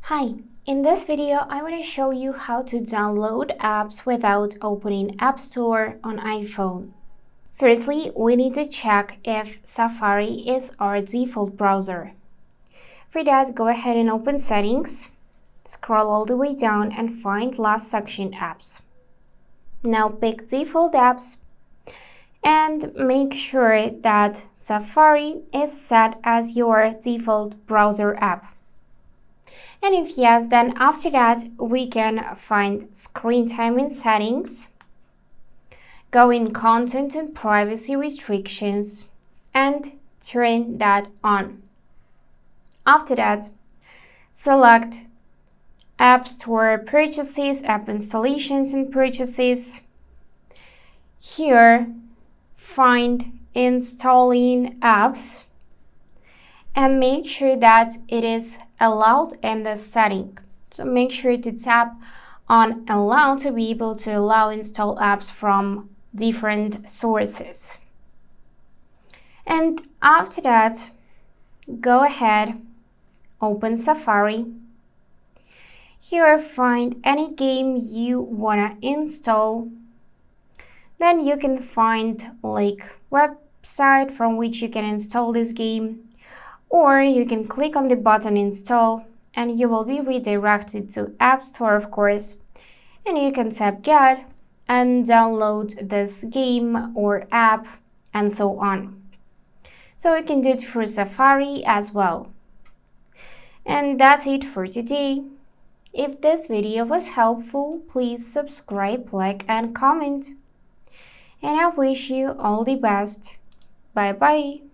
Hi, in this video I want to show you how to download apps without opening App Store on iPhone. Firstly, we need to check if Safari is our default browser. For that, go ahead and open Settings, scroll all the way down and find last section Apps. Now pick Default Apps and make sure that Safari is set as your default browser app. And if yes, then after that, we can find screen time in settings, go in content and privacy restrictions, and turn that on. After that, select App Store purchases, app installations and purchases. Here, find installing apps and make sure that it is allowed in the setting. So make sure to tap on allow to be able to allow install apps from different sources. And after that, go ahead, open Safari. Here find any game you wanna install. Then you can find like website from which you can install this game. Or you can click on the button install and you will be redirected to App Store, of course, and you can tap get and download this game or app and so on. So you can do it through Safari as well. And that's it for today. If this video was helpful, please subscribe, like and comment. And I wish you all the best. Bye bye.